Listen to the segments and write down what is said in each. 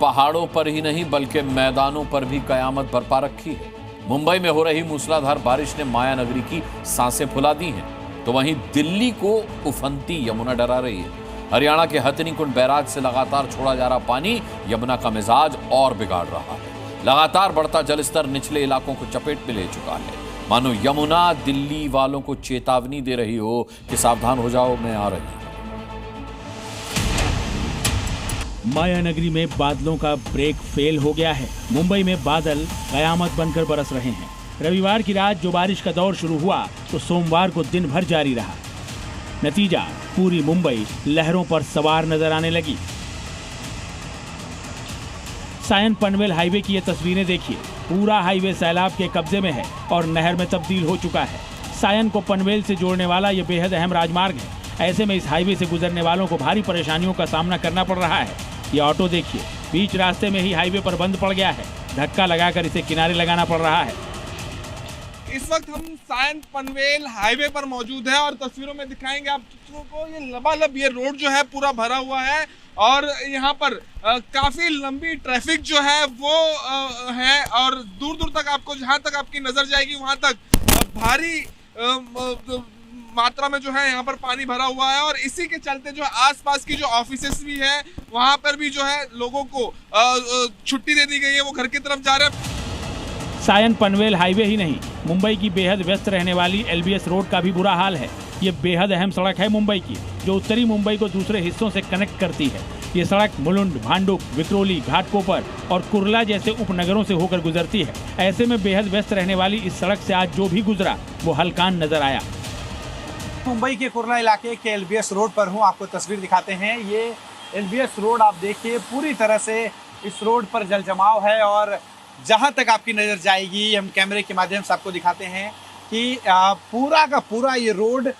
पहाड़ों पर ही नहीं बल्कि मैदानों पर भी कयामत बरपा रखी है। मुंबई में हो रही मूसलाधार बारिश ने माया नगरी की सांसें फुला दी हैं, तो वहीं दिल्ली को उफनती यमुना डरा रही है। हरियाणा के हथनीकुंड बैराज से लगातार छोड़ा जा रहा पानी यमुना का मिजाज और बिगाड़ रहा है। लगातार बढ़ता जलस्तर निचले इलाकों को चपेट में ले चुका है। मानो यमुना दिल्ली वालों को चेतावनी दे रही हो कि सावधान हो जाओ, मैं आ रही हूं। माया नगरी में बादलों का ब्रेक फेल हो गया है। मुंबई में बादल कयामत बनकर बरस रहे हैं। रविवार की रात जो बारिश का दौर शुरू हुआ तो सोमवार को दिन भर जारी रहा। नतीजा, पूरी मुंबई लहरों पर सवार नजर आने लगी। सायन पनवेल हाईवे की ये तस्वीरें देखिए। पूरा हाईवे सैलाब के कब्जे में है और नहर में तब्दील हो चुका है। सायन को पनवेल से जोड़ने वाला ये बेहद अहम राजमार्ग है। ऐसे में इस हाईवे से गुजरने वालों को भारी परेशानियों का सामना करना पड़ रहा है। ये ऑटो देखिए, बीच रास्ते में ही हाईवे पर बंद पड़ गया है। धक्का लगाकर इसे किनारे लगाना पड़ रहा है। इस वक्त हम सायन पनवेल हाईवे पर मौजूद है और तस्वीरों में दिखाएंगे आप चित्रों को। ये लबालब ये रोड जो है पूरा भरा हुआ है और यहाँ पर काफी लंबी ट्रैफिक जो है वो है और दूर दूर तक आपको, जहाँ तक आपकी नजर जाएगी वहाँ तक भारी मात्रा में जो है यहाँ पर पानी भरा हुआ है। और इसी के चलते जो आसपास की जो ऑफिसेस भी है वहाँ पर भी जो है लोगों को छुट्टी दे दी गई है, वो घर की तरफ जा रहे हैं। सायन पनवेल हाईवे ही नहीं, मुंबई की बेहद व्यस्त रहने वाली एलबीएस रोड का भी बुरा हाल है। ये बेहद अहम सड़क है मुंबई की, जो उत्तरी मुंबई को दूसरे हिस्सों से कनेक्ट करती है। ये सड़क मुलुंड, भांडुप, विक्रोली, घाटकोपर और कुर्ला जैसे उपनगरों से होकर गुजरती है। ऐसे में बेहद व्यस्त रहने वाली इस सड़क से आज जो भी गुजरा वो हलकान नजर आया। मुंबई के कुर्ला इलाके के एलबीएस रोड पर हूँ, आपको तस्वीर दिखाते हैं। ये एलबीएस रोड आप देखिए, पूरी तरह से इस रोड पर जल जमाव है और जहाँ तक आपकी नज़र जाएगी, हम कैमरे के माध्यम से आपको दिखाते हैं कि पूरा का पूरा ये रोड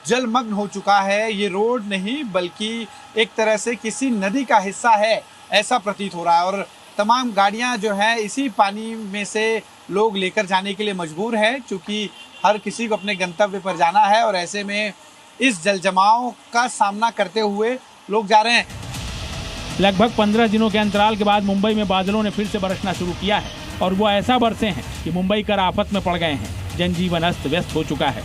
जलमग्न हो चुका है। ये रोड नहीं बल्कि एक तरह से किसी नदी का हिस्सा है, ऐसा प्रतीत हो रहा है। और तमाम गाड़ियाँ जो है इसी पानी में से लोग लेकर जाने के लिए मजबूर हैं, क्योंकि हर किसी को अपने गंतव्य पर जाना है और ऐसे में इस जल जमाव का सामना करते हुए लोग जा रहे हैं। लगभग 15 दिनों के अंतराल के बाद मुंबई में बादलों ने फिर से बरसना शुरू किया है और वो ऐसा बरसे हैं कि मुंबई कर आफत में पड़ गए हैं। जनजीवन अस्त व्यस्त हो चुका है।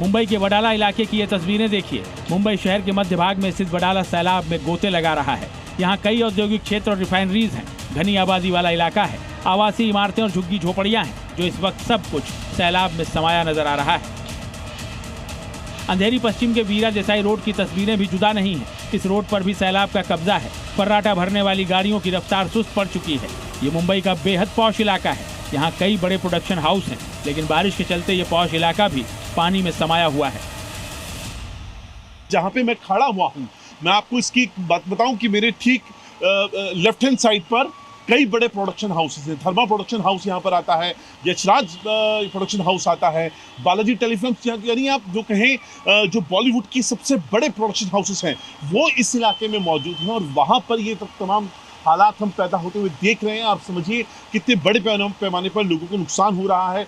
मुंबई के वडाला इलाके की ये तस्वीरें देखिए। मुंबई शहर के मध्य भाग में स्थित वडाला सैलाब में गोते लगा रहा है। यहाँ कई औद्योगिक क्षेत्र और रिफाइनरीज हैं। घनी आबादी वाला इलाका है। आवासीय इमारतें और झुग्गी झोपड़ियाँ हैं, जो इस वक्त सब कुछ सैलाब में समाया नजर आ रहा है। अंधेरी पश्चिम के वीरा देसाई रोड की तस्वीरें भी जुदा नहीं है। इस रोड पर भी सैलाब का कब्जा है। फर्राटा भरने वाली गाड़ियों की रफ्तार सुस्त पड़ चुकी है। ये मुंबई का बेहद पॉश इलाका है। यहाँ कई बड़े प्रोडक्शन हाउस हैं, लेकिन बारिश के चलते ये पॉश इलाका भी पानी में समाया हुआ है। जहाँ पे मैं खड़ा हुआ हूँ, मैं आपको इसकी बात बताऊं कि मेरे ठीक लेफ्ट हैंड साइड पर कई बड़े प्रोडक्शन हाउसेस हैं। धर्मा प्रोडक्शन हाउस यहाँ पर आता है, यशराज प्रोडक्शन हाउस आता है, बालाजी टेलीफिल्म्स, यानी आप जो कहें जो बॉलीवुड की सबसे बड़े प्रोडक्शन हाउसेस हैं वो इस इलाके में मौजूद हैं। और वहाँ पर ये तमाम हालात हम पैदा होते हुए देख रहे हैं। आप समझिए कितने बड़े पैमाने पर लोगों को नुकसान हो रहा है।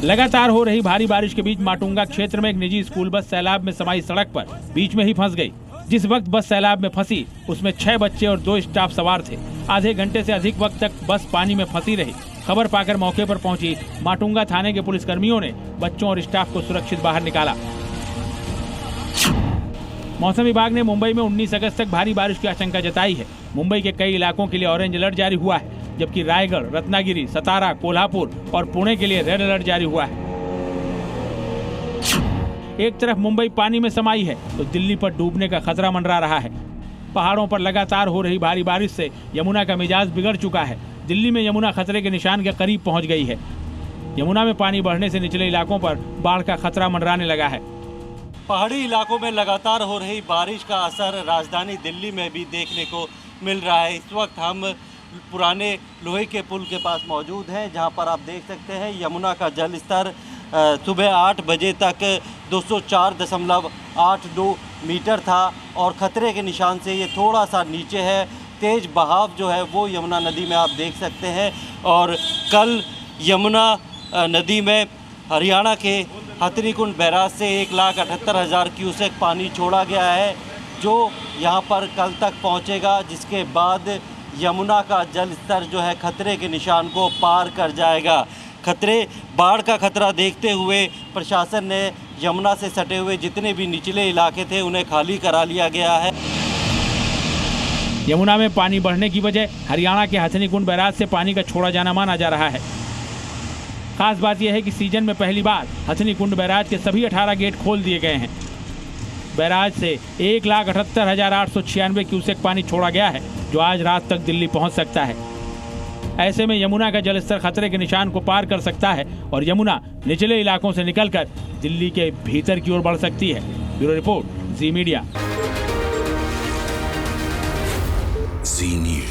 लगातार हो रही भारी बारिश के बीच माटुंगा क्षेत्र में एक निजी स्कूल बस सैलाब में समाई सड़क पर बीच में ही फंस गई। जिस वक्त बस सैलाब में फंसी उसमें 6 बच्चे और 2 स्टाफ सवार थे। आधे घंटे से अधिक वक्त तक बस पानी में फंसी रही। खबर पाकर मौके पर पहुंची माटुंगा थाने के पुलिसकर्मियों ने बच्चों और स्टाफ को सुरक्षित बाहर निकाला। मौसम विभाग ने मुंबई में 19 अगस्त तक भारी बारिश की आशंका जताई है। मुंबई के कई इलाकों के लिए ऑरेंज अलर्ट जारी हुआ है, जबकि रायगढ़, रत्नागिरी, सतारा, कोल्हापुर और पुणे के लिए रेड अलर्ट जारी हुआ है। एक तरफ मुंबई पानी में समाई है तो दिल्ली पर डूबने का खतरा मंडरा रहा है। पहाड़ों पर लगातार हो रही भारी बारिश से यमुना का मिजाज बिगड़ चुका है। दिल्ली में यमुना खतरे के निशान के करीब पहुंच गई है। यमुना में पानी बढ़ने से निचले इलाकों पर बाढ़ का खतरा मंडराने लगा है। पहाड़ी इलाकों में लगातार हो रही बारिश का असर राजधानी दिल्ली में भी देखने को मिल रहा है। इस वक्त हम पुराने लोहे के पुल के पास मौजूद हैं, जहां पर आप देख सकते हैं यमुना का जल स्तर सुबह 8 बजे तक 204.82 मीटर था और ख़तरे के निशान से ये थोड़ा सा नीचे है। तेज़ बहाव जो है वो यमुना नदी में आप देख सकते हैं। और कल यमुना नदी में हरियाणा के हथनीकुंड बैराज से 1,78,000 क्यूसेक पानी छोड़ा गया है, जो यहाँ पर कल तक पहुँचेगा, जिसके बाद यमुना का जल स्तर जो है खतरे के निशान को पार कर जाएगा। बाढ़ का खतरा देखते हुए प्रशासन ने यमुना से सटे हुए जितने भी निचले इलाके थे उन्हें खाली करा लिया गया है। यमुना में पानी बढ़ने की वजह हरियाणा के हथनीकुंड बैराज से पानी का छोड़ा जाना माना जा रहा है। खास बात यह है कि सीजन में पहली बार हथनीकुंड बैराज के सभी 18 गेट खोल दिए गए हैं। बैराज से 1,78,896 क्यूसेक पानी छोड़ा गया है, जो आज रात तक दिल्ली पहुंच सकता है। ऐसे में यमुना का जलस्तर खतरे के निशान को पार कर सकता है और यमुना निचले इलाकों से निकलकर दिल्ली के भीतर की ओर बढ़ सकती है। ब्यूरो रिपोर्ट, जी मीडिया। जी न्यूज़।